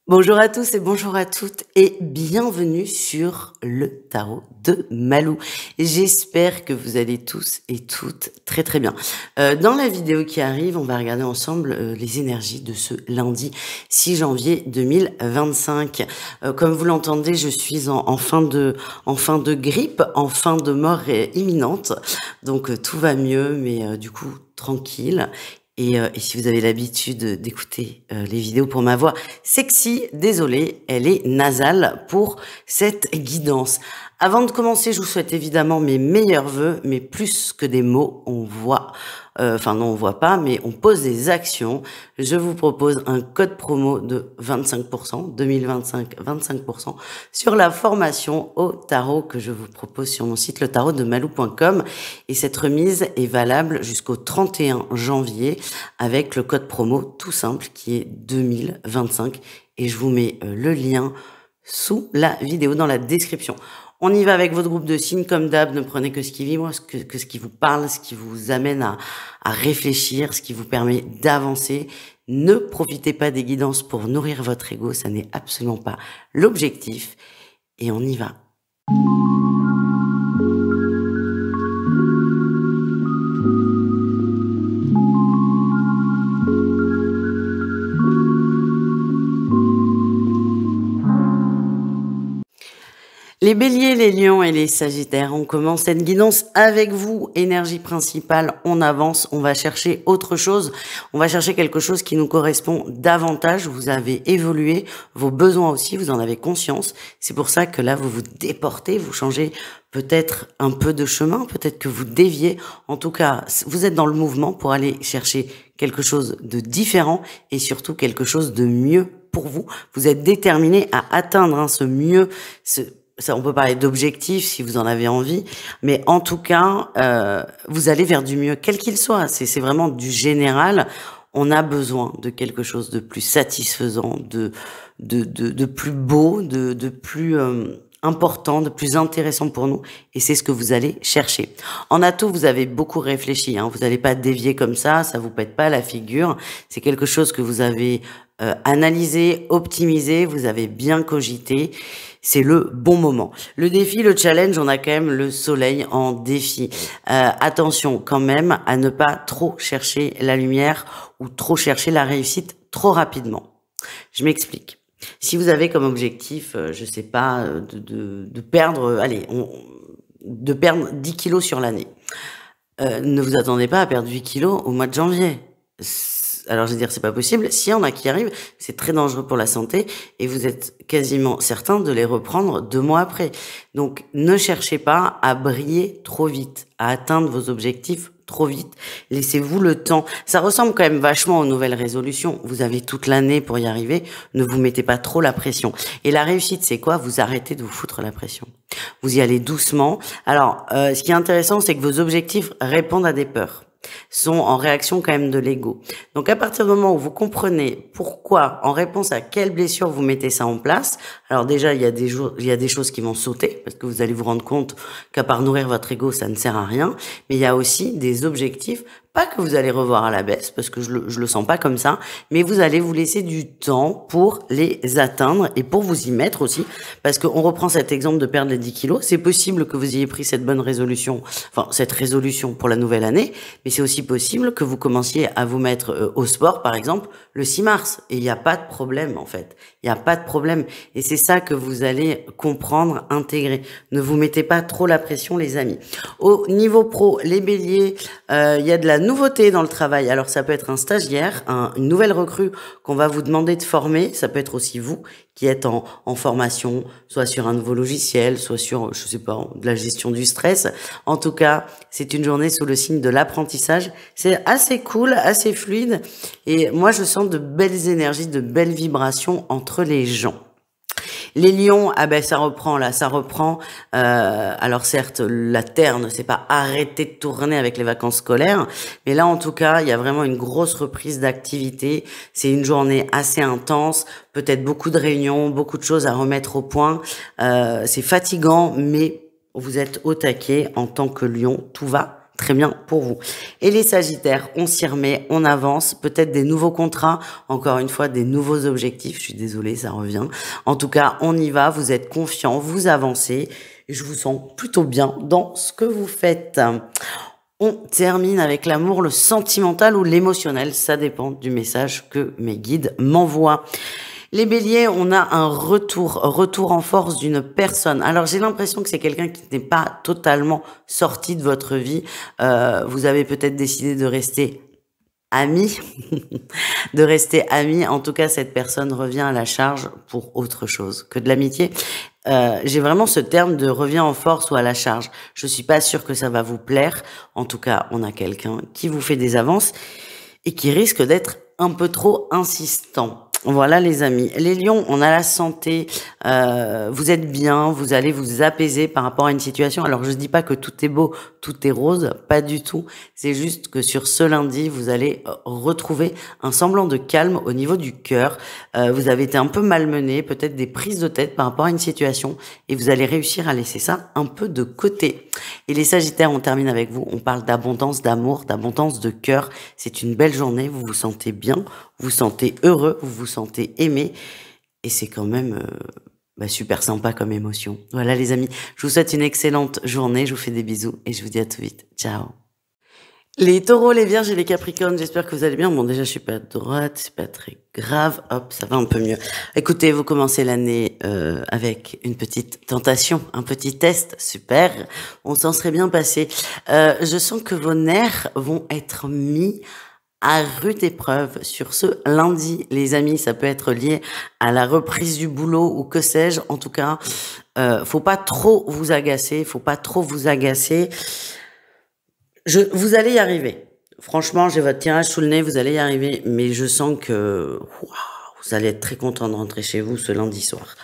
Bonjour à tous et bonjour à toutes et bienvenue sur le tarot de Malou. J'espère que vous allez tous et toutes très très bien. Dans la vidéo qui arrive, on va regarder ensemble les énergies de ce lundi 6 janvier 2025. Comme vous l'entendez, je suis en fin de grippe, en fin de mort imminente. Donc tout va mieux, mais du coup tranquille. Et si vous avez l'habitude d'écouter les vidéos pour ma voix sexy, désolée, elle est nasale pour cette guidance. Avant de commencer, je vous souhaite évidemment mes meilleurs vœux, mais plus que des mots, on voit, enfin non, on voit pas, mais on pose des actions. Je vous propose un code promo de 25%, 2025, 25% sur la formation au tarot que je vous propose sur mon site letarotdemalou.com. Et cette remise est valable jusqu'au 31 janvier avec le code promo tout simple qui est 2025. Et je vous mets le lien sous la vidéo dans la description. On y va avec votre groupe de signes comme d'hab, ne prenez que ce qui vibre, que ce qui vous parle, ce qui vous amène à réfléchir, ce qui vous permet d'avancer. Ne profitez pas des guidances pour nourrir votre ego, ça n'est absolument pas l'objectif. Et on y va. Les béliers, les lions et les sagittaires, on commence cette guidance avec vous. Énergie principale, on avance, on va chercher autre chose. On va chercher quelque chose qui nous correspond davantage. Vous avez évolué, vos besoins aussi, vous en avez conscience. C'est pour ça que là, vous vous déportez, vous changez peut-être un peu de chemin, peut-être que vous déviez. En tout cas, vous êtes dans le mouvement pour aller chercher quelque chose de différent et surtout quelque chose de mieux pour vous. Vous êtes déterminé à atteindre ce mieux, ça, on peut parler d'objectifs si vous en avez envie, mais en tout cas, vous allez vers du mieux, quel qu'il soit. C'est vraiment du général. On a besoin de quelque chose de plus satisfaisant, de plus beau, de plus important, de plus intéressant pour nous, et c'est ce que vous allez chercher. En atout, vous avez beaucoup réfléchi, hein. Vous n'allez pas dévier comme ça vous pète pas la figure. C'est quelque chose que vous avez analysé, optimisé, vous avez bien cogité. C'est le bon moment. Le défi, le challenge, on a quand même le soleil en défi. Attention quand même à ne pas trop chercher la lumière ou trop chercher la réussite trop rapidement. Je m'explique. Si vous avez comme objectif, je sais pas, de perdre, de perdre 10 kilos sur l'année, ne vous attendez pas à perdre 8 kilos au mois de janvier. Alors, je veux dire, c'est pas possible. S'il y en a qui arrivent, c'est très dangereux pour la santé et vous êtes quasiment certain de les reprendre 2 mois après. Donc, ne cherchez pas à briller trop vite, à atteindre vos objectifs trop vite. Laissez-vous le temps. Ça ressemble quand même vachement aux nouvelles résolutions. Vous avez toute l'année pour y arriver. Ne vous mettez pas trop la pression. Et la réussite, c'est quoi? Vous arrêtez de vous foutre la pression. Vous y allez doucement. Alors, ce qui est intéressant, c'est que vos objectifs répondent à des peurs, sont en réaction quand même de l'ego. Donc à partir du moment où vous comprenez pourquoi, en réponse à quelle blessure vous mettez ça en place, alors déjà il y a des choses qui vont sauter parce que vous allez vous rendre compte qu'à part nourrir votre ego, ça ne sert à rien, mais il y a aussi des objectifs, pas que vous allez revoir à la baisse parce que je le sens pas comme ça, mais vous allez vous laisser du temps pour les atteindre et pour vous y mettre aussi, parce qu'on reprend cet exemple de perdre les 10 kilos, c'est possible que vous ayez pris cette bonne résolution, enfin cette résolution pour la nouvelle année, mais c'est aussi possible que vous commenciez à vous mettre au sport, par exemple, le 6 mars. Et il n'y a pas de problème, en fait. Il n'y a pas de problème. Et c'est ça que vous allez comprendre, intégrer. Ne vous mettez pas trop la pression, les amis. Au niveau pro, les béliers, il y a de la nouveauté dans le travail. Alors, ça peut être un stagiaire, une nouvelle recrue qu'on va vous demander de former. Ça peut être aussi vous qui êtes en formation, soit sur un nouveau logiciel, soit sur, je sais pas, de la gestion du stress. En tout cas, c'est une journée sous le signe de l'apprentissage. C'est assez cool, assez fluide. Et moi, je sens de belles énergies, de belles vibrations entre les gens. Les lions, ah ben ça reprend là, ça reprend. Alors certes, la Terre ne s'est pas arrêtée de tourner avec les vacances scolaires, mais là en tout cas, il y a vraiment une grosse reprise d'activité. C'est une journée assez intense, peut-être beaucoup de réunions, beaucoup de choses à remettre au point. C'est fatigant, mais vous êtes au taquet en tant que lion, tout va très bien pour vous. Et les Sagittaires, on s'y remet, on avance, peut-être des nouveaux contrats, encore une fois, des nouveaux objectifs. Je suis désolée, ça revient. En tout cas, on y va, vous êtes confiants, vous avancez. Et je vous sens plutôt bien dans ce que vous faites. On termine avec l'amour, le sentimental ou l'émotionnel. Ça dépend du message que mes guides m'envoient. Les béliers, on a un retour en force d'une personne. Alors j'ai l'impression que c'est quelqu'un qui n'est pas totalement sorti de votre vie. Vous avez peut-être décidé de rester amis, de rester amis. En tout cas, cette personne revient à la charge pour autre chose que de l'amitié. J'ai vraiment ce terme de revient en force ou à la charge. Je suis pas sûre que ça va vous plaire. En tout cas, on a quelqu'un qui vous fait des avances et qui risque d'être un peu trop insistant. Voilà les amis. Les lions, on a la santé, vous êtes bien, vous allez vous apaiser par rapport à une situation. Alors je dis pas que tout est beau, tout est rose, pas du tout. C'est juste que sur ce lundi, vous allez retrouver un semblant de calme au niveau du cœur. Vous avez été un peu malmené, peut-être des prises de tête par rapport à une situation et vous allez réussir à laisser ça un peu de côté. Et les Sagittaires, on termine avec vous. On parle d'abondance d'amour, d'abondance de cœur. C'est une belle journée, vous vous sentez bien, vous vous sentez heureux, vous vous sentez aimé et c'est quand même super sympa comme émotion. Voilà les amis, je vous souhaite une excellente journée, je vous fais des bisous et je vous dis à tout vite. Ciao. Les taureaux, les vierges et les capricornes, j'espère que vous allez bien. Bon, déjà, je suis pas à droite, c'est pas très grave. Hop, ça va un peu mieux. Écoutez, vous commencez l'année avec une petite tentation, un petit test, super. On s'en serait bien passé. Je sens que vos nerfs vont être mis à rude épreuve sur ce lundi, les amis. Ça peut être lié à la reprise du boulot ou que sais-je. En tout cas, faut pas trop vous agacer, faut pas trop vous agacer. Vous allez y arriver. Franchement, j'ai votre tirage sous le nez, vous allez y arriver. Mais je sens que vous allez être très content de rentrer chez vous ce lundi soir.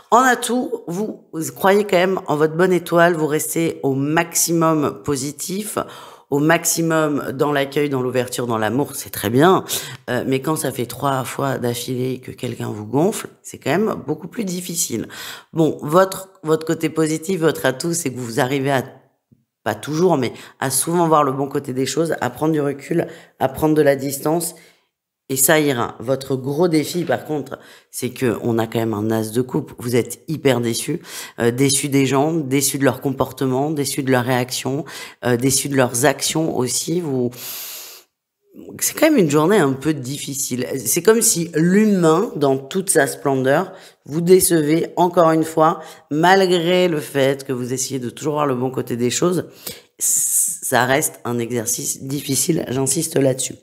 En atout, vous croyez quand même en votre bonne étoile. Vous restez au maximum positif, au maximum dans l'accueil, dans l'ouverture, dans l'amour. C'est très bien. Mais quand ça fait 3 fois d'affilée que quelqu'un vous gonfle, c'est quand même beaucoup plus difficile. Bon, votre côté positif, votre atout, c'est que vous arrivez à pas toujours, mais à souvent voir le bon côté des choses, à prendre du recul, à prendre de la distance, et ça ira. Votre gros défi, par contre, c'est que on a quand même un as de coupe. Vous êtes hyper déçus, déçus des gens, déçus de leur comportement, déçus de leurs réactions, déçus de leurs actions aussi. C'est quand même une journée un peu difficile. C'est comme si l'humain, dans toute sa splendeur, vous décevez encore une fois, malgré le fait que vous essayez de toujours voir le bon côté des choses. Ça reste un exercice difficile, j'insiste là-dessus.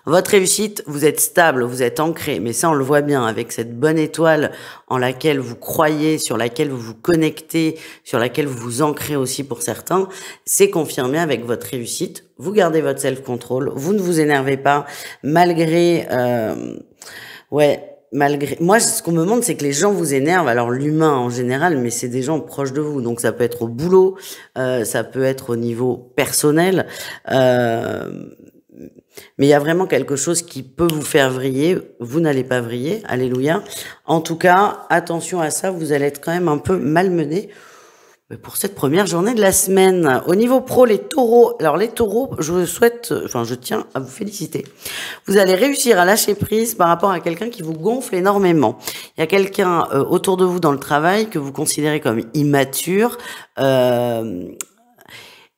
Votre réussite, vous êtes stable, vous êtes ancré, mais ça on le voit bien avec cette bonne étoile en laquelle vous croyez, sur laquelle vous vous connectez, sur laquelle vous vous ancrez aussi pour certains, c'est confirmé avec votre réussite. Vous gardez votre self-control, vous ne vous énervez pas, malgré... Moi, ce qu'on me montre, c'est que les gens vous énervent. Alors, l'humain en général, mais c'est des gens proches de vous. Donc, ça peut être au boulot, ça peut être au niveau personnel. Mais il y a vraiment quelque chose qui peut vous faire vriller. Vous n'allez pas vriller, alléluia. En tout cas, attention à ça, vous allez être quand même un peu malmené pour cette première journée de la semaine. Au niveau pro, les taureaux. Alors les taureaux, je tiens à vous féliciter. Vous allez réussir à lâcher prise par rapport à quelqu'un qui vous gonfle énormément. Il y a quelqu'un autour de vous dans le travail que vous considérez comme immature.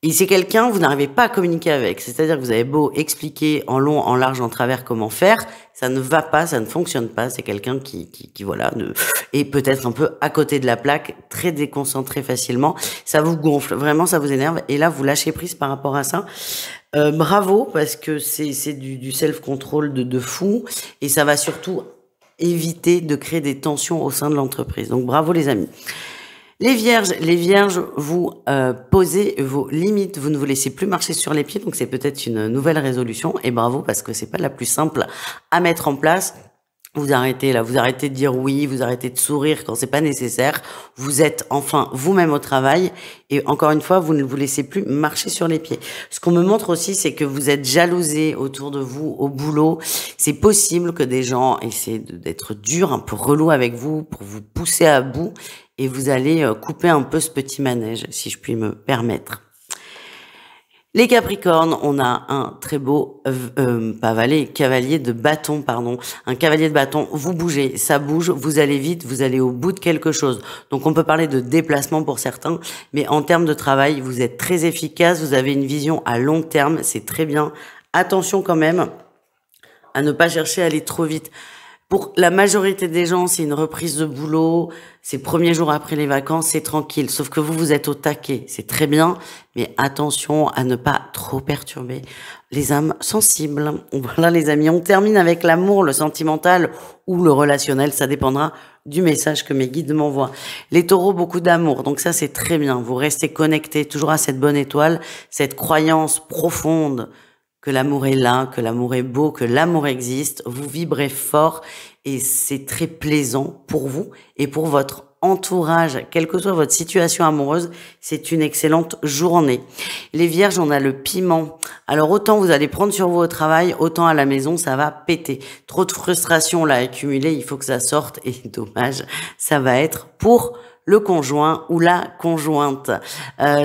Et c'est quelqu'un, vous n'arrivez pas à communiquer avec. C'est-à-dire que vous avez beau expliquer en long, en large, en travers comment faire, ça ne va pas, ça ne fonctionne pas. C'est quelqu'un qui est peut-être un peu à côté de la plaque, très déconcentré facilement. Ça vous gonfle, vraiment, ça vous énerve. Et là, vous lâchez prise par rapport à ça. Bravo, parce que c'est du self-control de fou. Et ça va surtout éviter de créer des tensions au sein de l'entreprise. Donc bravo les amis. Les vierges, vous posez vos limites, vous ne vous laissez plus marcher sur les pieds, donc c'est peut-être une nouvelle résolution, et bravo parce que c'est pas la plus simple à mettre en place. Vous arrêtez de dire oui, vous arrêtez de sourire quand c'est pas nécessaire. Vous êtes enfin vous-même au travail et encore une fois, vous ne vous laissez plus marcher sur les pieds. Ce qu'on me montre aussi, c'est que vous êtes jalousé autour de vous, au boulot. C'est possible que des gens essaient d'être durs, un peu relous avec vous pour vous pousser à bout et vous allez couper un peu ce petit manège, si je puis me permettre. Les Capricornes, on a un très beau, pas valet, cavalier de bâton, pardon. Un cavalier de bâton, vous bougez, ça bouge, vous allez vite, vous allez au bout de quelque chose. Donc on peut parler de déplacement pour certains, mais en termes de travail, vous êtes très efficace, vous avez une vision à long terme, c'est très bien. Attention quand même à ne pas chercher à aller trop vite. Pour la majorité des gens, c'est une reprise de boulot, c'est premier jour après les vacances, c'est tranquille. Sauf que vous êtes au taquet, c'est très bien, mais attention à ne pas trop perturber les âmes sensibles. Voilà les amis, on termine avec l'amour, le sentimental ou le relationnel, ça dépendra du message que mes guides m'envoient. Les taureaux, beaucoup d'amour, donc ça c'est très bien. Vous restez connectés toujours à cette bonne étoile, cette croyance profonde que l'amour est là, que l'amour est beau, que l'amour existe, vous vibrez fort et c'est très plaisant pour vous et pour votre entourage, quelle que soit votre situation amoureuse, c'est une excellente journée. Les vierges, on a le piment. Alors autant vous allez prendre sur vous au travail, autant à la maison, ça va péter. Trop de frustration là accumulée, il faut que ça sorte et dommage, ça va être pour le conjoint ou la conjointe.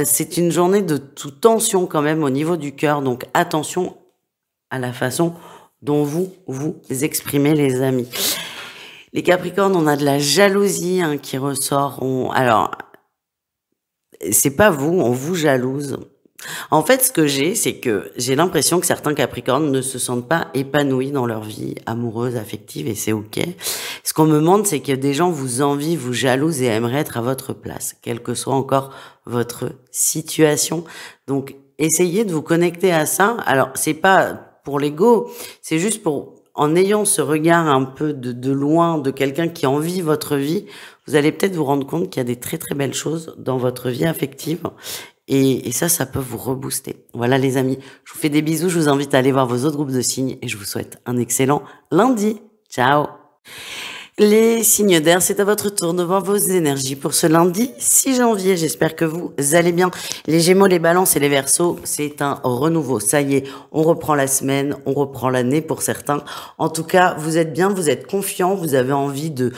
C'est une journée de toute tension quand même au niveau du cœur, donc attention à la façon dont vous vous exprimez les amis. Les Capricornes, on a de la jalousie qui ressort. Alors, c'est pas vous, on vous jalouse. En fait, ce que c'est que j'ai l'impression que certains Capricornes ne se sentent pas épanouis dans leur vie amoureuse, affective, et c'est ok. Ce qu'on me demande, c'est que des gens vous envient, vous jalousent et aimeraient être à votre place, quelle que soit encore votre situation. Donc, essayez de vous connecter à ça. Alors, c'est pas pour l'ego, c'est juste pour, en ayant ce regard un peu de loin de quelqu'un qui envie votre vie, vous allez peut-être vous rendre compte qu'il y a des très très belles choses dans votre vie affective. Et ça peut vous rebooster. Voilà les amis, je vous fais des bisous, je vous invite à aller voir vos autres groupes de signes et je vous souhaite un excellent lundi. Ciao. Les signes d'air, c'est à votre tour de voir vos énergies pour ce lundi 6 janvier. J'espère que vous allez bien. Les Gémeaux, les Balances et les Verseaux, c'est un renouveau. Ça y est, on reprend la semaine, on reprend l'année pour certains. En tout cas, vous êtes bien, vous êtes confiants, vous avez envie de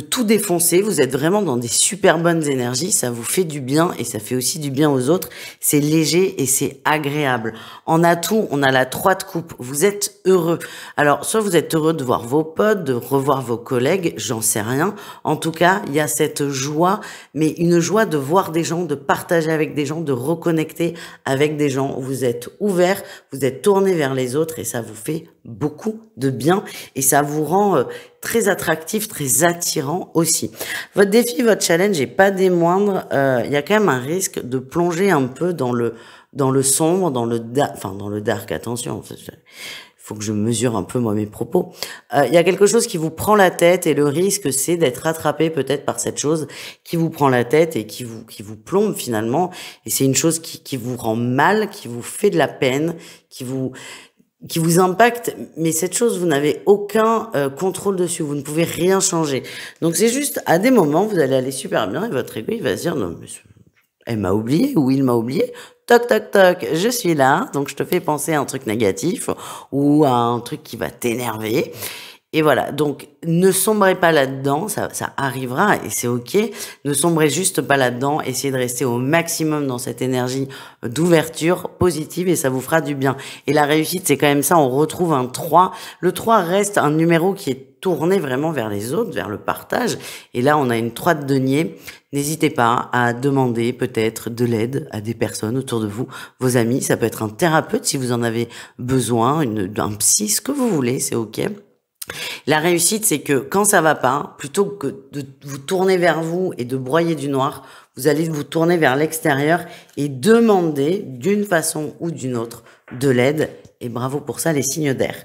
tout défoncer. Vous êtes vraiment dans des super bonnes énergies. Ça vous fait du bien et ça fait aussi du bien aux autres. C'est léger et c'est agréable. En atout, on a la 3 de coupe. Vous êtes heureux. Alors, soit vous êtes heureux de voir vos potes, de revoir vos collègues, j'en sais rien. En tout cas, il y a cette joie, mais une joie de voir des gens, de partager avec des gens, de reconnecter avec des gens. Vous êtes ouvert, vous êtes tourné vers les autres et ça vous fait beaucoup de bien et ça vous rend très attractif, très attirant aussi. Votre défi, votre challenge n'est pas des moindres. Il y a quand même un risque de plonger un peu dans le sombre, dans le dark. Attention, il faut que je mesure un peu moi mes propos. Il y a quelque chose qui vous prend la tête et le risque c'est d'être rattrapé peut-être par cette chose qui vous prend la tête et qui vous plombe finalement. Et c'est une chose qui vous rend mal, qui vous fait de la peine, qui vous impacte, mais cette chose, vous n'avez aucun contrôle dessus, vous ne pouvez rien changer. Donc c'est juste, à des moments, vous allez aller super bien et votre ego, il va se dire, non, mais elle m'a oublié ou il m'a oublié. Toc, toc, toc, je suis là, donc je te fais penser à un truc négatif ou à un truc qui va t'énerver. Et voilà, donc ne sombrez pas là-dedans, ça arrivera et c'est ok. Ne sombrez juste pas là-dedans, essayez de rester au maximum dans cette énergie d'ouverture positive et ça vous fera du bien. Et la réussite, c'est quand même ça, on retrouve un 3. Le 3 reste un numéro qui est tourné vraiment vers les autres, vers le partage. Et là, on a une 3 de denier. N'hésitez pas à demander peut-être de l'aide à des personnes autour de vous, vos amis. Ça peut être un thérapeute si vous en avez besoin, un psy, ce que vous voulez, c'est ok. La réussite, c'est que quand ça va pas, plutôt que de vous tourner vers vous et de broyer du noir, vous allez vous tourner vers l'extérieur et demander d'une façon ou d'une autre de l'aide. Et bravo pour ça, les signes d'air.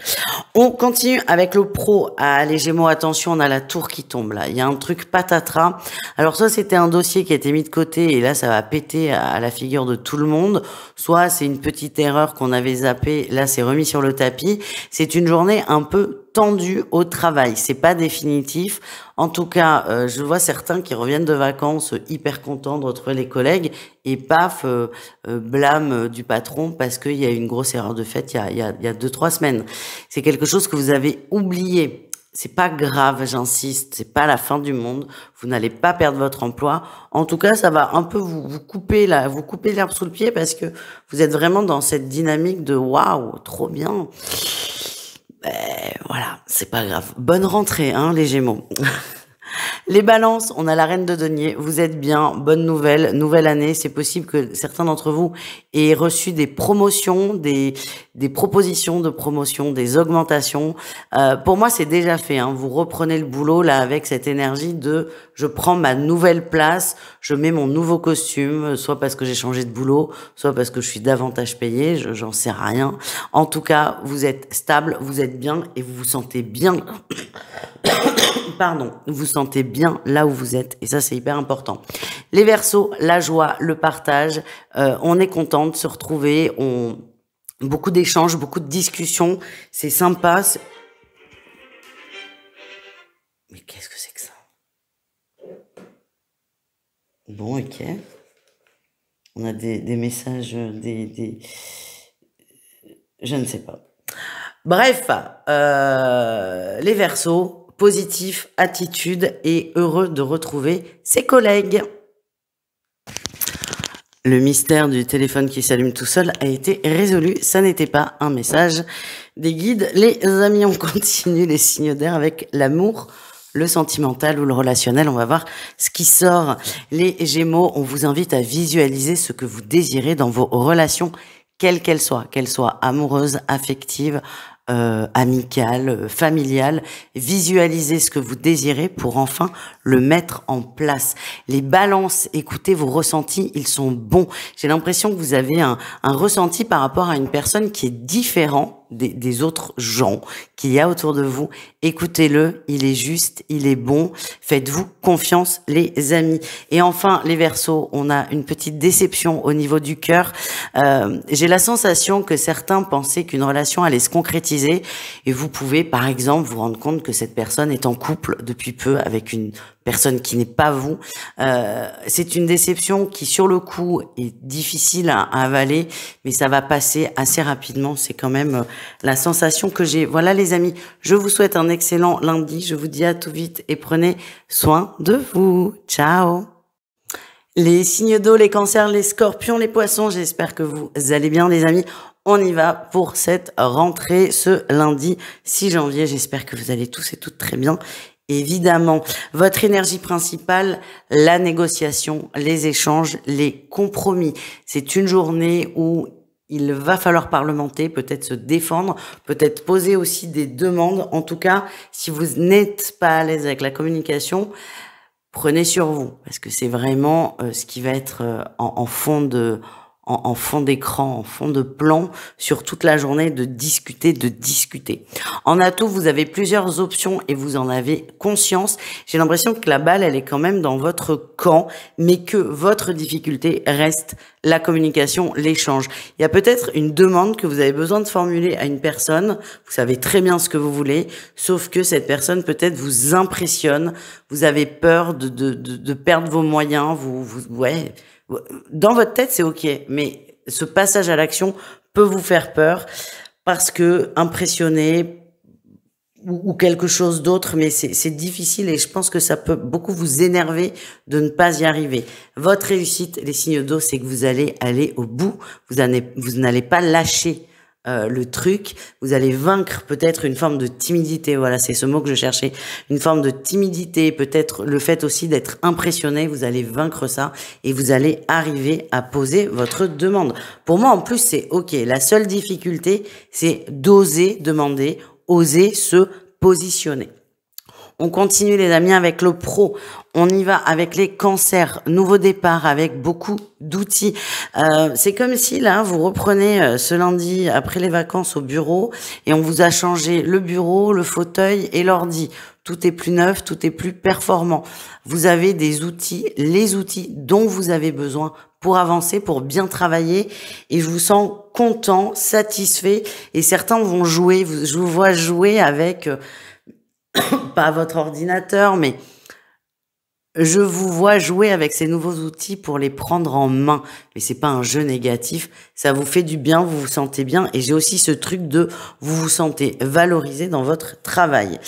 On continue avec le pro. Ah, les Gémeaux, attention, on a la tour qui tombe là. Il y a un truc patatras. Alors soit c'était un dossier qui a été mis de côté et là ça va péter à la figure de tout le monde. Soit c'est une petite erreur qu'on avait zappée, là c'est remis sur le tapis. C'est une journée un peu tendue au travail. C'est pas définitif. En tout cas, je vois certains qui reviennent de vacances hyper contents de retrouver les collègues et paf, blâme du patron parce qu'il y a eu une grosse erreur de fait il y a 2-3 semaines. C'est quelque chose que vous avez oublié. c'est pas grave, j'insiste, c'est pas la fin du monde. Vous n'allez pas perdre votre emploi. En tout cas, ça va un peu vous couper vous couper l'herbe sous le pied parce que vous êtes vraiment dans cette dynamique de waouh, trop bien. Ben, voilà, c'est pas grave. Bonne rentrée, hein, les Gémeaux. Les balances, on a la reine de denier, vous êtes bien, bonne nouvelle, nouvelle année, c'est possible que certains d'entre vous aient reçu des promotions, des propositions de promotion, des augmentations. Pour moi, c'est déjà fait, hein. Vous reprenez le boulot là avec cette énergie de je prends ma nouvelle place, je mets mon nouveau costume, soit parce que j'ai changé de boulot, soit parce que je suis davantage payé, j'en sais rien. En tout cas, vous êtes stable, vous êtes bien et vous vous sentez bien. Pardon, vous vous sentez bien là où vous êtes et ça c'est hyper important. Les Verseaux, la joie, le partage, on est content de se retrouver, beaucoup d'échanges, beaucoup de discussions, c'est sympa. Mais qu'est-ce que c'est que ça? Bon, ok. On a des messages, je ne sais pas. Bref, les Verseaux, positif, attitude et heureux de retrouver ses collègues. Le mystère du téléphone qui s'allume tout seul a été résolu. Ça n'était pas un message des guides. Les amis, on continue les signes d'air avec l'amour, le sentimental ou le relationnel. On va voir ce qui sort. Les Gémeaux, on vous invite à visualiser ce que vous désirez dans vos relations, quelles qu'elles soient amoureuses, affectives, amicale, familiale. Visualisez ce que vous désirez pour enfin le mettre en place. Les balances, écoutez vos ressentis, ils sont bons. J'ai l'impression que vous avez un ressenti par rapport à une personne qui est différent des autres gens qu'il y a autour de vous. Écoutez-le, il est juste, il est bon. Faites-vous confiance, les amis. Et enfin, les Verseaux, on a une petite déception au niveau du cœur. J'ai la sensation que certains pensaient qu'une relation allait se concrétiser et vous pouvez, par exemple, vous rendre compte que cette personne est en couple depuis peu avec une personne qui n'est pas vous. C'est une déception qui, sur le coup, est difficile à avaler, mais ça va passer assez rapidement. C'est quand même la sensation que j'ai. Voilà les amis, je vous souhaite un excellent lundi. Je vous dis à tout vite et prenez soin de vous. Ciao. Les signes d'eau, les cancers, les scorpions, les poissons, j'espère que vous allez bien les amis. On y va pour cette rentrée ce lundi 6 janvier. J'espère que vous allez tous et toutes très bien. Évidemment, votre énergie principale, la négociation, les échanges, les compromis. C'est une journée où il va falloir parlementer, peut-être se défendre, peut-être poser aussi des demandes. En tout cas, si vous n'êtes pas à l'aise avec la communication, prenez sur vous, parce que c'est vraiment ce qui va être en fond d'écran, en fond de plan sur toute la journée, de discuter. En atout, vous avez plusieurs options et vous en avez conscience. J'ai l'impression que la balle, elle est quand même dans votre camp, mais que votre difficulté reste la communication, l'échange. Il y a peut-être une demande que vous avez besoin de formuler à une personne. Vous savez très bien ce que vous voulez, sauf que cette personne peut-être vous impressionne. Vous avez peur de perdre vos moyens. Ouais. Dans votre tête, c'est ok, mais ce passage à l'action peut vous faire peur parce que impressionné ou quelque chose d'autre, mais c'est difficile et je pense que ça peut beaucoup vous énerver de ne pas y arriver. Votre réussite, les signes d'eau, c'est que vous allez aller au bout, vous n'allez pas lâcher le truc, vous allez vaincre peut-être une forme de timidité, voilà, c'est ce mot que je cherchais, une forme de timidité, peut-être le fait aussi d'être impressionné, vous allez vaincre ça et vous allez arriver à poser votre demande. Pour moi, en plus, c'est ok. La seule difficulté, c'est d'oser demander, oser se positionner. On continue les amis avec le pro. On y va avec les cancers. Nouveau départ avec beaucoup d'outils. C'est comme si là, vous reprenez ce lundi après les vacances au bureau et on vous a changé le bureau, le fauteuil et l'ordi. Tout est plus neuf, tout est plus performant. Vous avez des outils, les outils dont vous avez besoin pour avancer, pour bien travailler et je vous sens content, satisfait et certains vont jouer, je vous vois jouer avec... pas votre ordinateur, mais je vous vois jouer avec ces nouveaux outils pour les prendre en main. Mais c'est pas un jeu négatif, ça vous fait du bien, vous vous sentez bien. Et j'ai aussi ce truc de vous vous sentez valorisé dans votre travail.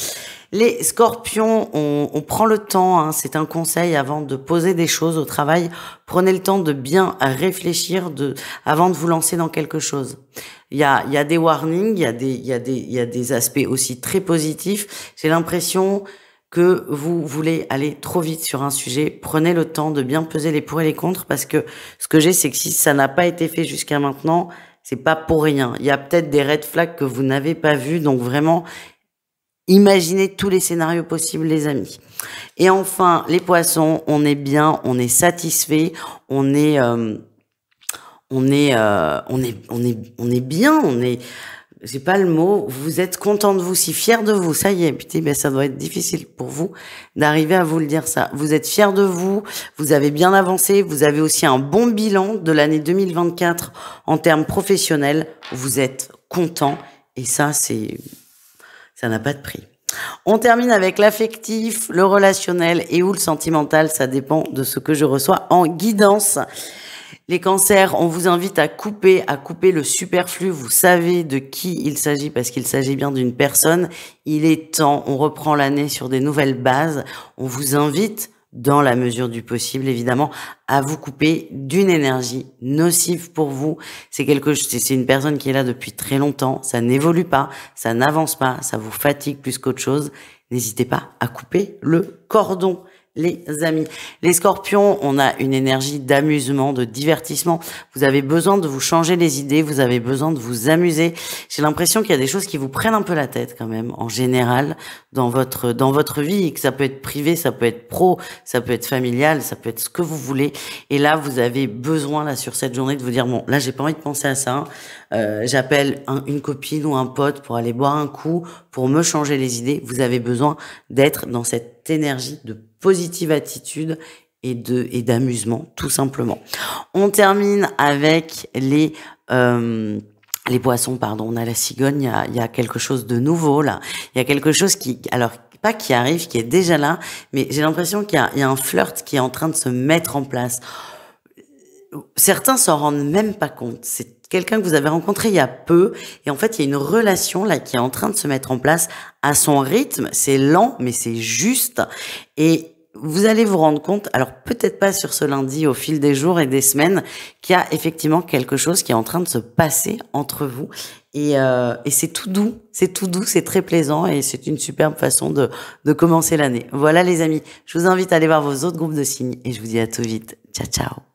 Les scorpions, on prend le temps, hein, c'est un conseil avant de poser des choses au travail. Prenez le temps de bien réfléchir avant de vous lancer dans quelque chose. Il y a des warnings, il y a des aspects aussi très positifs. J'ai l'impression que vous voulez aller trop vite sur un sujet. Prenez le temps de bien peser les pour et les contre, parce que ce que j'ai, c'est que si ça n'a pas été fait jusqu'à maintenant, c'est pas pour rien. Il y a peut-être des red flags que vous n'avez pas vus, donc vraiment, imaginez tous les scénarios possibles, les amis. Et enfin, les poissons, on est bien, on est satisfait, on est bien, j'ai pas le mot, vous êtes content de vous, si fier de vous, ça y est, putain, ben ça doit être difficile pour vous d'arriver à vous le dire ça. Vous êtes fier de vous, vous avez bien avancé, vous avez aussi un bon bilan de l'année 2024 en termes professionnels, vous êtes content, et ça n'a pas de prix. On termine avec l'affectif, le relationnel et ou le sentimental, ça dépend de ce que je reçois en guidance. Les cancers, on vous invite à couper le superflu. Vous savez de qui il s'agit, parce qu'il s'agit bien d'une personne. Il est temps, on reprend l'année sur des nouvelles bases. On vous invite, dans la mesure du possible, évidemment, à vous couper d'une énergie nocive pour vous. C'est une personne qui est là depuis très longtemps. Ça n'évolue pas, ça n'avance pas, ça vous fatigue plus qu'autre chose. N'hésitez pas à couper le cordon, les amis. Les scorpions, on a une énergie d'amusement, de divertissement. Vous avez besoin de vous changer les idées, vous avez besoin de vous amuser. J'ai l'impression qu'il y a des choses qui vous prennent un peu la tête quand même, en général, dans votre vie, et que ça peut être privé, ça peut être pro, ça peut être familial, ça peut être ce que vous voulez. Et là, vous avez besoin, là, sur cette journée, de vous dire, bon, là, j'ai pas envie de penser à ça. J'appelle une copine ou un pote pour aller boire un coup, pour me changer les idées. Vous avez besoin d'être dans cette énergie de positive attitude et d'amusement, tout simplement. On termine avec les poissons, pardon. On a la cigogne, il y a quelque chose de nouveau là. Il y a quelque chose alors pas qui arrive, qui est déjà là, mais j'ai l'impression qu'il y a un flirt qui est en train de se mettre en place. Certains s'en rendent même pas compte. C'est quelqu'un que vous avez rencontré il y a peu, et en fait, il y a une relation là qui est en train de se mettre en place à son rythme. C'est lent, mais c'est juste. Et vous allez vous rendre compte, alors peut-être pas sur ce lundi, au fil des jours et des semaines, qu'il y a effectivement quelque chose qui est en train de se passer entre vous. Et c'est tout doux, c'est très plaisant, et c'est une superbe façon de commencer l'année. Voilà les amis, je vous invite à aller voir vos autres groupes de signes, et je vous dis à tout vite. Ciao, ciao.